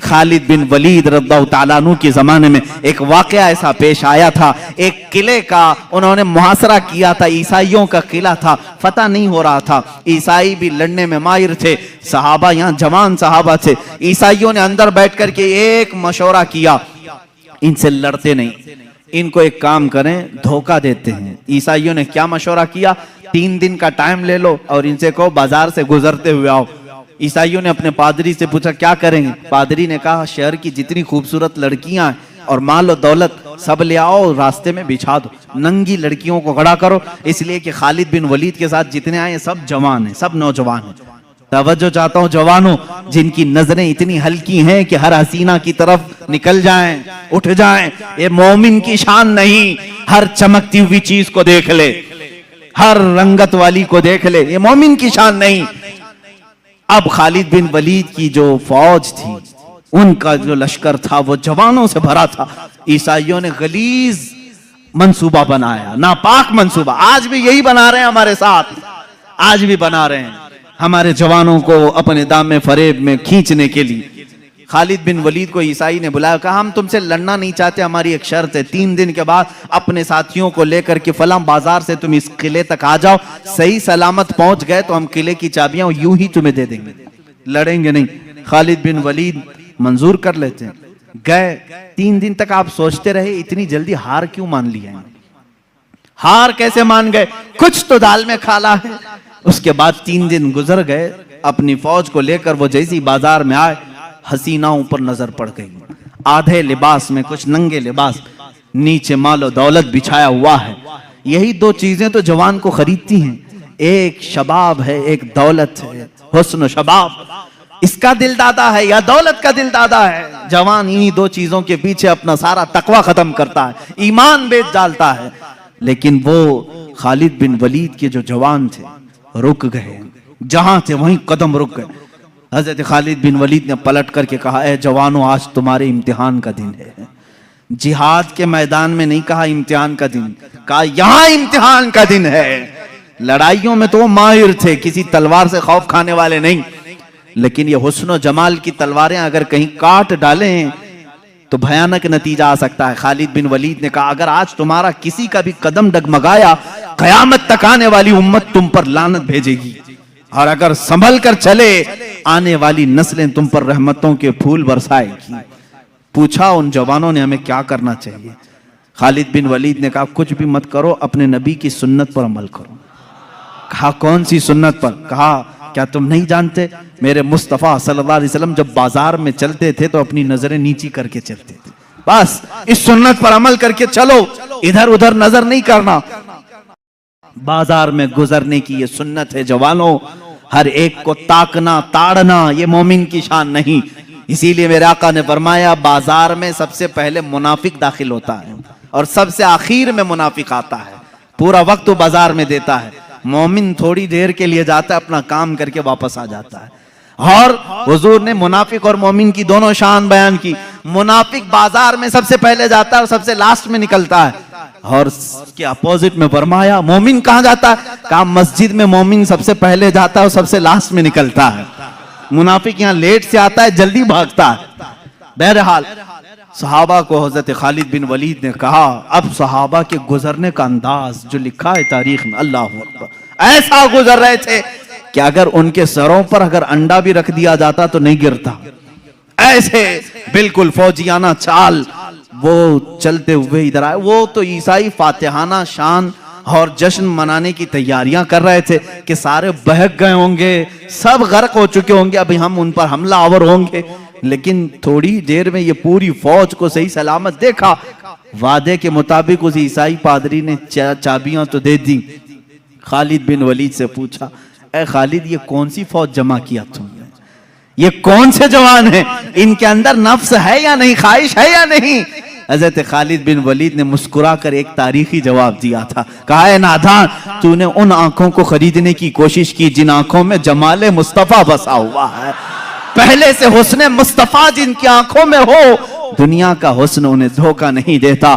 خالد بن ولید رضی اللہ تعالیٰ عنہ کے زمانے میں ایک واقعہ ایسا پیش آیا تھا، ایک قلعے کا انہوں نے محاصرہ کیا تھا، عیسائیوں کا قلعہ تھا، فتح نہیں ہو رہا تھا، عیسائی بھی لڑنے میں ماہر تھے، صحابہ یہاں جوان صحابہ تھے، عیسائیوں نے اندر بیٹھ کر کے ایک مشورہ کیا، ان سے لڑتے نہیں، ان کو ایک کام کریں، دھوکہ دیتے ہیں۔ عیسائیوں نے کیا مشورہ کیا؟ 3 دن کا ٹائم لے لو اور ان سے کہو بازار سے گزرتے ہوئے آؤ۔ عیسائیوں نے اپنے پادری سے پوچھا کیا کریں گے؟ پادری نے کہا شہر کی جتنی خوبصورت لڑکیاں ہیں اور مال و دولت سب لے آؤ، راستے میں بچھا دو، ننگی لڑکیوں کو کھڑا کرو، اس لیے کہ خالد بن ولید کے ساتھ جتنے آئے سب جوان ہیں، سب نوجوان ہیں۔ توجہ چاہتا ہوں جوانوں، جن کی نظریں اتنی ہلکی ہیں کہ ہر حسینہ کی طرف نکل جائیں، اٹھ جائیں، یہ مومن کی شان نہیں، ہر چمکتی ہوئی چیز کو دیکھ لے، ہر رنگت والی کو دیکھ لے، یہ مومن کی شان نہیں۔ اب خالد بن ولید کی جو فوج تھی، ان کا جو لشکر تھا وہ جوانوں سے بھرا تھا۔ عیسائیوں نے غلیظ منصوبہ بنایا، ناپاک منصوبہ، آج بھی یہی بنا رہے ہیں ہمارے ساتھ، آج بھی بنا رہے ہیں ہمارے جوانوں کو اپنے دام فریب میں کھینچنے کے لیے۔ خالد بن ولید کو عیسائی نے بلایا، کہا ہم تم سے لڑنا نہیں چاہتے، ہماری ایک شرط ہے، 3 دن کے بعد اپنے ساتھیوں کو لے کر کے فلاں بازار سے تم اس قلعے تک آ جاؤ، صحیح سلامت پہنچ گئے تو ہم قلعے کی چابیاں یوں ہی تمہیں دے دیں گے، لڑیں گے نہیں۔ خالد بن ولید منظور کر لیتے ہیں، گئے 3 دن تک آپ سوچتے رہے اتنی جلدی ہار کیوں مان لیا ہے؟ ہار کیسے مان گئے؟ کچھ تو دال میں کھالا ہے۔ اس کے بعد 3 دن گزر گئے، اپنی فوج کو لے کر وہ جیسی بازار میں آئے، حسیناؤں پر نظر پڑ گئی، آدھے لباس میں، کچھ ننگے لباس، نیچے مال و دولت بچھایا ہوا ہے۔ یہی 2 چیزیں تو جوان کو خریدتی ہیں، ایک شباب ہے، ایک دولت ہے، حسن و شباب، اس کا دل دادا ہے یا دولت کا دل دادا ہے؟ جوان انہی 2 چیزوں کے پیچھے اپنا سارا تقوی ختم کرتا ہے، ایمان بیچ ڈالتا ہے۔ لیکن وہ خالد بن ولید کے جو جوان تھے رک گئے، جہاں تھے وہیں قدم رک گئے۔ حضرت خالد بن ولید نے پلٹ کر کے کہا اے جوانوں، آج تمہارے امتحان کا دن ہے۔ جہاد کے میدان میں نہیں کہا امتحان کا دن، کہا یہاں امتحان کا دن ہے۔ لڑائیوں میں تو وہ ماہر تھے، کسی تلوار سے خوف کھانے والے نہیں، لیکن یہ حسن و جمال کی تلواریں اگر کہیں کاٹ ڈالیں تو بھیانک نتیجہ آ سکتا ہے۔ خالد بن ولید نے کہا اگر آج تمہارا کسی کا بھی قدم ڈگمگایا، قیامت تک آنے والی امت تم پر لعنت بھیجے گی، اور اگر سنبھل کر چلے آنے والی نسلیں تم پر رحمتوں کے پھول برسائے گی۔ پوچھا ان جوانوں نے ہمیں کیا کرنا چاہیے؟ خالد بن ولید نے کہا کچھ بھی مت کرو، اپنے نبی کی سنت پر عمل کرو۔ کہا کون سی سنت پر؟ کہا کیا تم نہیں جانتے میرے مصطفیٰ صلی اللہ علیہ وسلم جب بازار میں چلتے تھے تو اپنی نظریں نیچی کر کے چلتے تھے؟ بس اس سنت پر عمل کر کے چلو، ادھر ادھر نظر نہیں کرنا۔ بازار میں گزرنے کی یہ سنت ہے جوانوں، ہر ایک کو تاکنا تاڑنا یہ مومن کی شان نہیں۔ اسی لیے میرے آقا نے فرمایا بازار میں سب سے پہلے منافق داخل ہوتا ہے اور سب سے آخر میں منافق آتا ہے، پورا وقت وہ بازار میں دیتا ہے۔ مومن تھوڑی دیر کے لیے جاتا ہے، اپنا کام کر کے واپس آ جاتا ہے۔ اور حضور نے منافق اور مومن کی دونوں شان بیان کی۔ منافق بازار میں سب سے پہلے جاتا ہے اور سب سے لاسٹ میں نکلتا ہے، اور اس کے اپوزٹ میں فرمایا مومن کہاں جاتا ہے؟ کہا مسجد میں مومن سب سے پہلے جاتا ہے اور سب سے لاسٹ میں نکلتا ہے۔ منافق یہاں لیٹ سے آتا ہے، جلدی بھاگتا ہے۔ بہرحال صحابہ کو حضرت خالد بن ولید نے کہا اب صحابہ کے گزرنے کا انداز جو لکھا ہے تاریخ میں، اللہ اکبر، ایسا گزر رہے تھے کہ اگر ان کے سروں پر اگر انڈا بھی رکھ دیا جاتا تو نہیں گرتا، ایسے بالکل فوجیانہ چال وہ چلتے ہوئے ادھر آئے۔ وہ تو عیسائی فاتحانہ شان اور جشن منانے کی تیاریاں کر رہے تھے کہ سارے بہک گئے ہوں گے، سب غرق ہو چکے ہوں گے، ابھی ہم ان پر حملہ آور ہوں گے۔ لیکن تھوڑی دیر میں یہ پوری فوج کو صحیح سلامت دیکھا، وعدے کے مطابق اس عیسائی پادری نے چابیاں تو دے دی۔ خالد بن ولید سے پوچھا اے خالد یہ کون سی فوج جمع کیا تم نے؟ یہ کون سے جوان ہیں؟ ان کے اندر نفس ہے یا نہیں، خواہش ہے یا نہیں؟ حضرت خالد بن ولید نے مسکرا کر ایک تاریخی جواب دیا تھا، کہا اے نادان تو نے ان آنکھوں کو خریدنے کی کوشش کی جن آنکھوں میں جمال مصطفیٰ بسا ہوا ہے۔ پہلے سے حسن مصطفیٰ جن کی آنکھوں میں ہو، دنیا کا حسن انہیں دھوکہ نہیں دیتا۔